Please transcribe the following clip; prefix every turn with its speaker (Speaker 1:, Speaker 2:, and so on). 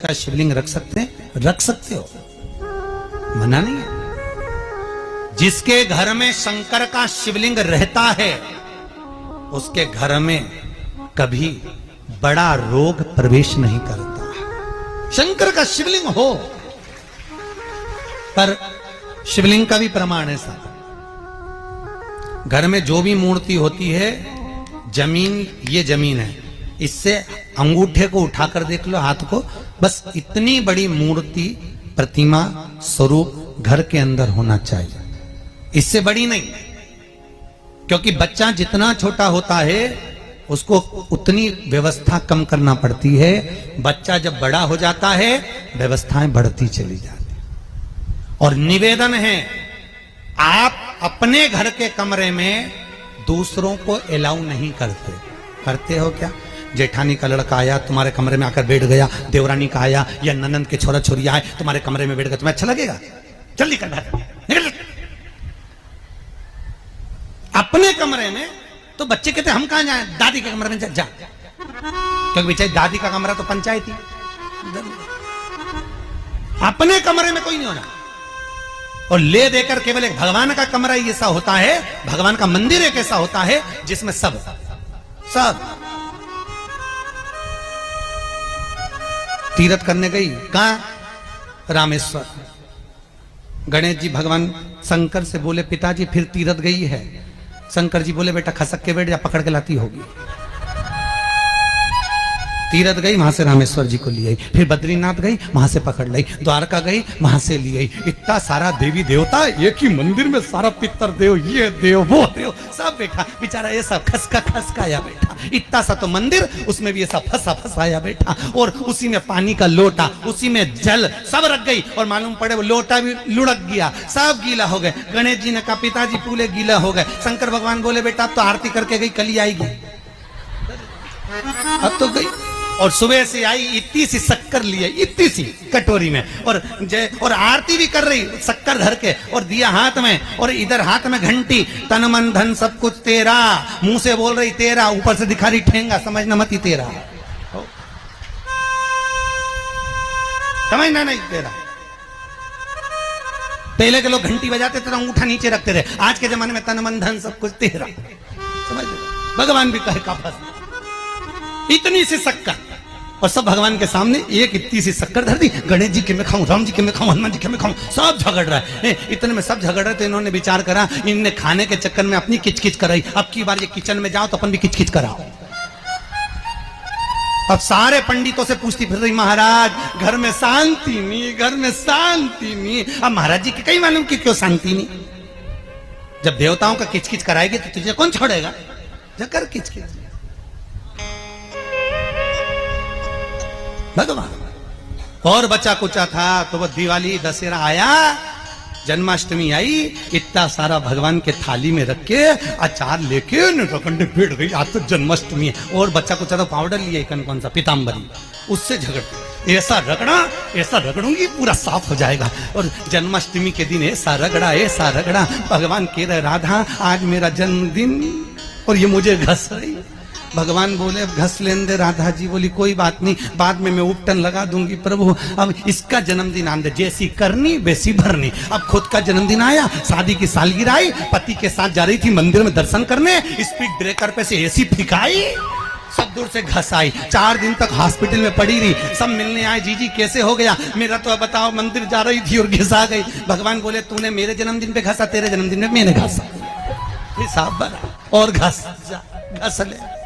Speaker 1: का शिवलिंग रख सकते हैं? रख सकते हो, मना नहीं है। जिसके घर में शंकर का शिवलिंग रहता है उसके घर में कभी बड़ा रोग प्रवेश नहीं करता। शंकर का शिवलिंग हो, पर शिवलिंग का भी प्रमाण है साहब। घर में जो भी मूर्ति होती है, जमीन ये जमीन है, इससे अंगूठे को उठाकर देख लो, हाथ को, बस इतनी बड़ी मूर्ति, प्रतिमा, स्वरूप घर के अंदर होना चाहिए, इससे बड़ी नहीं। क्योंकि बच्चा जितना छोटा होता है उसको उतनी व्यवस्था कम करना पड़ती है। बच्चा जब बड़ा हो जाता है व्यवस्थाएं बढ़ती चली जाती। और निवेदन है, आप अपने घर के कमरे में दूसरों को अलाउ नहीं करते। करते हो क्या? जेठानी का लड़का आया तुम्हारे कमरे में आकर बैठ गया, देवरानी का आया या ननंद के छोरा छोरी आए तुम्हारे कमरे में बैठ गया, तुम्हें अच्छा लगेगा? जल्दी कर निकल। अपने कमरे में तो बच्चे कहते हम कहां जाएं, दादी के कमरे में जा, क्योंकि बेचारी दादी का कमरा तो पंचायती। अपने कमरे में कोई नहीं होना। और ले देकर केवल एक भगवान का कमरा ही ऐसा होता है, भगवान का मंदिर एक ऐसा होता है जिसमें सब तीर्थ करने गई, कहां? रामेश्वर। गणेश जी भगवान शंकर से बोले पिताजी फिर तीर्थ गई है। शंकर जी बोले बेटा खसक के बैठ जा, पकड़ के लाती होगी। तीर्थ गई, वहां से रामेश्वर जी को ले आई, फिर बद्रीनाथ गई, वहां से पकड़ लाई, द्वारका गई, वहां से ले आई। इतना सारा देवी देवता एक ही मंदिर में, सारा पितर देव, ये देव वो देव सब बैठा, बेचारा ये सब खसकाया बैठा। इतना सा तो मंदिर, उसमें भी ऐसा फंसाया बैठा। और उसी में पानी का लोटा, उसी में जल सब रख गई, और मालूम पड़े वो लोटा भी लुढ़क गया, सब गीला हो गए। गणेश जी ने कहा पिताजी पूरे गीला हो गए। शंकर भगवान बोले बेटा अब तो आरती करके गई, कल ही आएगी। अब तो गई, और सुबह से आई, इतनी सी शक्कर लिए, इतनी सी कटोरी में, और आरती भी कर रही शक्कर धर के, और दिया हाथ में, और इधर हाथ में घंटी, तन मन धन सब कुछ तेरा, मुंह से बोल रही तेरा, ऊपर से दिखा रही ठेंगा, समझना मत ही तेरा, समझना नहीं तेरा। पहले के लोग घंटी बजाते थे तो अंगूठा नीचे रखते थे, आज के जमाने में तन मन धन सब कुछ तेरा, समझ? भगवान भी कहे का फंस इतनी सी शक्कर, और सब भगवान के सामने एक इतनी सी शक्कर धर दी। गणेश जी के मैं खाऊं, राम जी के मैं खाऊं, हनुमान जी के मैं खाऊं, सब झगड़ रहा है। इतने में सब झगड़ रहे, तो इन्होंने विचार करा, इनने खाने के चक्कर में अपनी किचकिच कराई, अब की बार ये किचन में जाओ तो अपन भी किचकिच कराओ। अब सारे पंडितों से पूछती फिर रही, महाराज घर में शांति नहीं, घर में शांति नहीं। अब महाराज जी के कहीं मालूम कि क्यों शांति नहीं? जब देवताओं का किचकिच कराएगी तो तुझे कौन छोड़ेगा? जकर किचकिच भगवान। और बचा कुचा था तो वो दिवाली दशहरा आया, जन्माष्टमी आई, इतना सारा भगवान के थाली में रख के अचार लेके रखंडे बैठ गई, आज तो जन्माष्टमी है। और बच्चा कुचा तो पाउडर लिया, कौन सा पीताम्बरी, उससे झगड़, ऐसा रगड़ूंगी पूरा साफ हो जाएगा। और जन्माष्टमी के दिन ऐसा रगड़ा, भगवान कह रहे राधा आज मेरा जन्मदिन और ये मुझे घस रही। भगवान बोले अब घस लेने दे। राधा जी बोली कोई बात नहीं, बाद में मैं उपटन लगा दूंगी प्रभु, अब इसका जन्मदिन आने दे, जैसी करनी वैसी भरनी। अब खुद का जन्मदिन आया, शादी की सालगिरह आई, पति के साथ जा रही थी मंदिर में दर्शन करने, स्पीड ब्रेकर पे से ऐसी फिकाई, सब दूर से घस आई। 4 दिन तक हॉस्पिटल में पड़ी रही, सब मिलने आए, जीजी कैसे हो गया? मेरा तो बताओ मंदिर जा रही थी और घिसा गई। भगवान बोले तूने मेरे जन्मदिन पे घसा, तेरे जन्मदिन में मैंने घसा, हिसाब बना और घस ले।